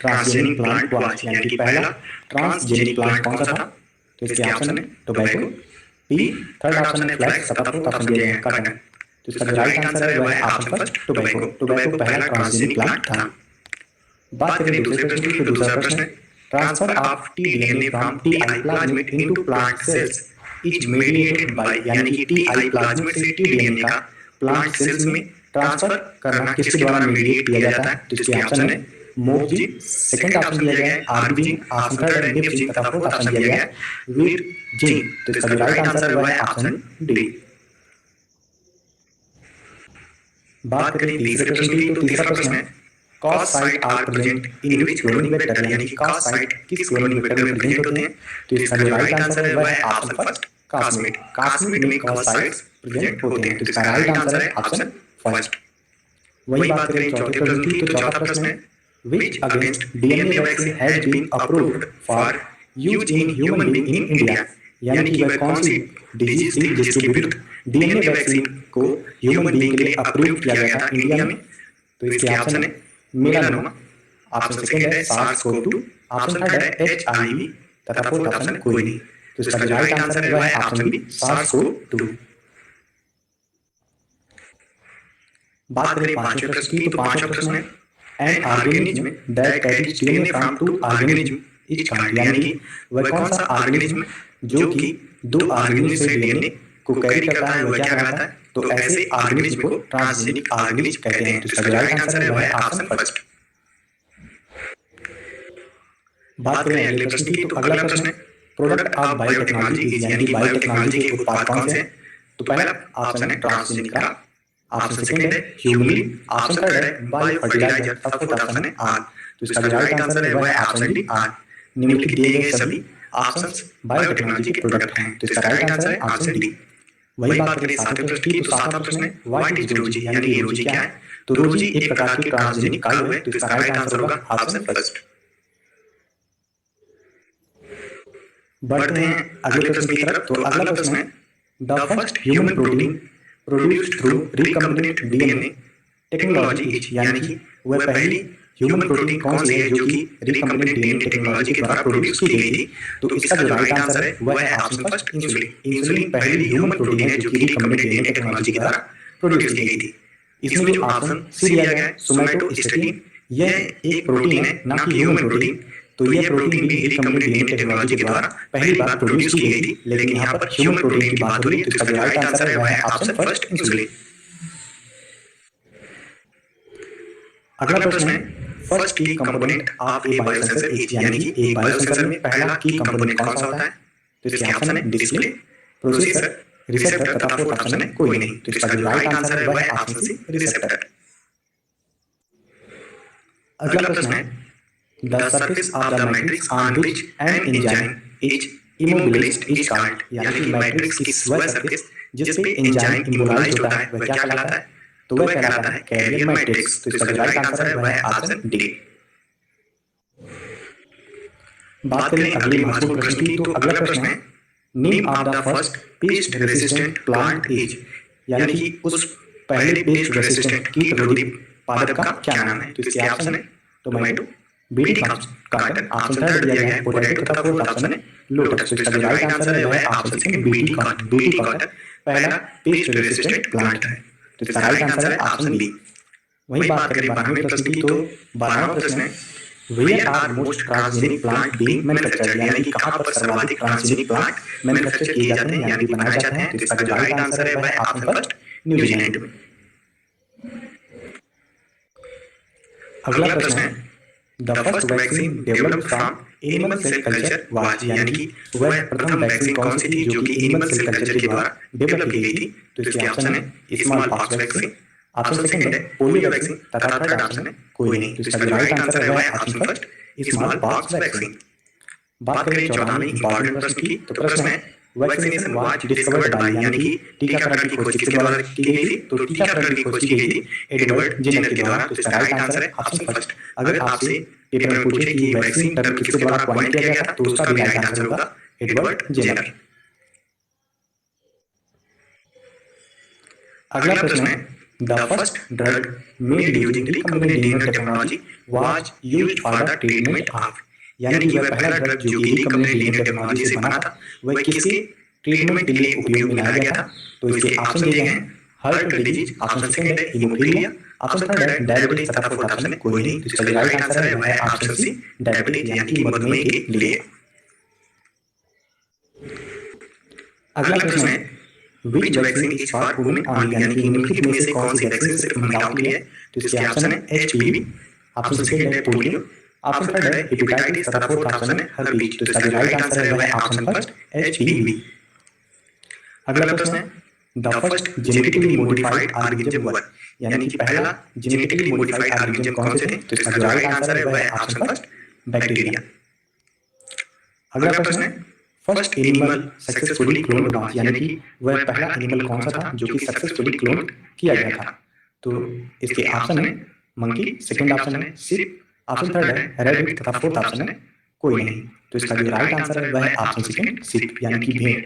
Transgenic plant was, यानी कि पहला ट्रांसजेनिक प्लांट कौन सा था? तो इसके ऑप्शन है टोबैको, बी थर्ड ऑप्शन है फ्लैक्स, तथा फोर्थ ऑप्शन दिया गया है कॉटन। तो इसका जो राइट आंसर है वह है ऑप्शन फर्स्ट टोबैको। टोबैको पहला ट्रांसजेनिक प्लांट था। बात करें दूसरे प्रश्न की, तो दूसरा प्रश्न है transfer of T-DNA from T I plasmid into plant cells is mediated by, यानी कि टी आई प्लाज्मिड से टीडीएनए का प्लांट सेल्स में ट्रांसफर करना किसके द्वारा मीडिएट किया जाता है? तो इसके ऑप्शन है मोग जीन, सेकंड ऑप्शन दिया गया है आरबी जीन, ऑप्शन थर्ड है निप जीन, तथा फोर्थ ऑप्शन दिया गया है वीर जीन। तो इसका जो राइट आंसर है वह है ऑप्शन डी। बात करें तीसरे प्रश्न की, तो तीसरा प्रश्न है cos site are present in which cloning vector, यानी कि कॉस साइट किस क्लोनिंग वेक्टर में प्रेजेंट होते हैं? तो इसका जो राइट आंसर है वह है ऑप्शन फर्स्ट कास्मिड। कास्मिड में कॉस साइट्स प्रेजेंट होते हैं। तो इसका राइट आंसर है ऑप्शन फर्स्ट। वही बात करें चौथे प्रश्न की, तो चौथा प्रश्न है which against DNA vaccine has been approved for use in human being in India, यानी कि वह कौन सी डिजीज थी जिसके विरुद्ध डीएनए वैक्सीन को ह्यूमन बीइंग के लिए अप्रूव किया गया था इंडिया में? तो इसके ऑप्शन है मेलानोमा, ऑप्शन सेकंड है सार्स कोव 2, ऑप्शन थर्ड है एचआईवी, तथा फोर्थ ऑप्शन है कोई नहीं। तो इसका जो राइट आंसर है वह है ऑप्शन बी सार्स कोव 2। बात करें पांचवें प्रश्न की, तो पांचवा प्रश्न है an organism that carries DNA from to organism is called, यानी कि वह कौन सा ऑर्गेनिज्म जो कि दो ऑर्गेनिज्म से डीएनए को कैरी करता है वह क्या कहलाता है? तो ऐसे ऑर्गेनिज्म को ट्रांसजेनिक ऑर्गेनिज्म कहते हैं। तो इसका राइट आंसर है वह है ऑप्शन फर्स्ट। बात करें अगले प्रश्न की, तो अगला प्रश्न है प्रोडक्ट ऑफ बायोटेक्नोलॉजी, यानी कि बायोटेक्नोलॉजी के उत्पाद कौन से हैं? तो पहला ऑप्शन है ट्रांसजेनिक, ऑप्शन सेकंड है ह्यूमलिन, ऑप्शन थर्ड है बायो फर्टिलाइजर, तथा फोर्थ ऑप्शन है आर। तो इसका जो राइट आंसर है वह है ऑप्शन डी आर। निम्नलिखित दिए गए सभी ऑप्शंस बायोटेक्नोलॉजी के प्रोडक्ट हैं। तो इसका राइट आंसर है ऑप्शन डी। वही बात करें सातवें प्रश्न की, तो सातवां प्रश्न है व्हाट इज रोजी, यानी कि रोजी क्या है? तो रोजी एक प्रकार की ट्रांसजेनिक काउ है। तो इसका राइट आंसर होगा ऑप्शन फर्स्ट। बढ़ते हैं अगले प्रश्न की तरफ। तो अगला प्रश्न है the first human protein produced through recombinant DNA technology is, यानी कि वह पहली ह्यूमन प्रोटीन कौन सी है जो कि रिकम्बिनेंट डीएनए टेक्नोलॉजी के द्वारा प्रोड्यूस की गई थी? तो इसका जो राइट आंसर है वह है ऑप्शन फर्स्ट इंसुलिन। इंसुलिन पहली ह्यूमन प्रोटीन है जो कि रिकम्बिनेंट डीएनए टेक्नोलॉजी के द्वारा प्रोड्यूस की गई थी। इसमें जो ऑप्शन सी दिया गया है सोमैटोस्टेटिन, यह एक प्रोटीन है ना कि ह्यूमन प्रोटीन। तो यह प्रोटीन भी रिकम्बिनेंट डीएनए टेक्नोलॉजी के द्वारा पहली बार प्रोड्यूस की गई थी, लेकिन यहाँ पर ह्यूमन प्रोटीन की बात हो रही है। तो इसका जो राइट आंसर है वह है ऑप्शन फर्स्ट इंसुलिन। अगला प्रश्न है फर्स्ट की component of A biosensor is, यानी कि एक बायोसेंसर में पहला की कंपोनेंट कौन सा होता है? तो इसके ऑप्शन है डिस्प्ले, प्रोसेसर, रिसेप्टर, तथा फोर्थ ऑप्शन है कोई नहीं। तो इसका जो राइट आंसर है वह है ऑप्शन सी रिसेप्टर। अगला प्रश्न है the surface of the matrix on which an enzyme is immobilised is called, यानी कि मैट्रिक्स की वह सरफेस जिस पे एंजाइम इमोबिलाइज्ड होता है वह क्या कहलाता है? तो वह कहलाता है कैरियर मैट्रिक्स। तो इसका जो राइट आंसर है वह है ऑप्शन डी। बात करें अगले महत्वपूर्ण प्रश्न की, तो अगला प्रश्न है name of the first paste resistant plant is, यानी कि उस पहले पेस्ट रेसिस्टेंट कीट रोधी पादप का क्या नाम है? तो इसके ऑप्शन है tomato, BT cotton, option third दिया गया है पोटैटो, तथा फोर्थ ऑप्शन है लोटस। तो इसका जो राइट आंसर है वह है option second BT cotton. BT cotton पहला पेस्ट रेसिस्टेंट प्लांट है। तो इसका राइट आंसर है ऑप्शन बी। वही बात करें 12वें प्रश्न की, तो 12वां प्रश्न है where are most transgenic plant being manufactured, यानी कि कहां पर सर्वाधिक ट्रांसजेनिक प्लांट मैन्युफैक्चर किए जाते हैं यानी कि बनाए जाते हैं? तो इसका जो राइट आंसर है वह है ऑप्शन फर्स्ट न्यूजीलैंड में। अगला प्रश्न है the first vaccine developed from animal cell culture was, यानी कि वह प्रथम वैक्सीन कौन सी थी जो कि एनिमल सेल कल्चर के द्वारा डेवलप की गई थी? तो इसके ऑप्शन है small pox vaccine, option second है पोलियो वैक्सीन, तथा थर्ड ऑप्शन है कोई नहीं। तो इसका जो राइट आंसर है वह है option first small pox vaccine. बात करें 14वें इंपॉर्टेंट प्रश्न की, तो प्रश्न है वैक्सीनेशन वाज डिस्कवर्ड बाय, यानी कि टीकाकरण की खोज किसके द्वारा की गई थी? तो टीकाकरण की खोज की गई थी एडवर्ड जेनर के द्वारा। तो इसका राइट आंसर है ऑप्शन फर्स्ट। अगर आपसे पेपर में पूछे कि वैक्सीन टर्म किसके द्वारा कॉइन किया गया था तो उसका भी राइट आंसर होगा एडवर्ड जेनर। अगला प्रश्न है the first drug made using recombinant DNA technology was used for the treatment of, यानी कि वह पहला ड्रग जो कि रिकम्बिनेंट डीएनए टेक्नोलॉजी से बना था वह किसके ट्रीटमेंट के लिए उपयोग में लाया गया था। तो इसके ऑप्शन दिए गए हैं हार्ट डिजीज, ऑप्शन सेकंड है हीमोफीलिया, ऑप्शन थर्ड है डायबिटीज तथा फोर्थ ऑप्शन है कोई नहीं। तो इसका जो राइट आंसर है वह है ऑप्शन सी डायबिटीज यानी कि मधुमेह के लिए। अगला प्रश्न है विच vaccine is for women only, यानी कि निम्नलिखित में से कौन सी वैक्सीन सिर्फ महिलाओं के लिए है। तो इसके ऑप्शन है एचपीवी, ऑप्शन सेकंड है पोलियो, ऑप्शन थर्ड है हेपेटाइटिस तथा फोर्थ ऑप्शन है हर्पीज। तो इसका जो राइट आंसर है वह है ऑप्शन फर्स्ट एचपीवी। अगला प्रश्न है the first genetically modified organism were, यानी कि पहला जेनेटिकली मॉडिफाइड ऑर्गेनिज्म कौन से थे। तो इसका जो राइट आंसर है वह है ऑप्शन फर्स्ट बैक्टीरिया। अगला प्रश्न है first animal successfully cloned was, यानी कि वह पहला एनिमल कौन सा था जो कि सक्सेसफुली क्लोन किया गया था। तो इसके ऑप्शन है मंकी, सेकंड ऑप्शन है शिप, ऑप्शन थर्ड है रैबिट तथा फोर्थ ऑप्शन है कोई नहीं। तो इसका जो राइट आंसर है वह है ऑप्शन सेकंड शिप यानी कि भेड़।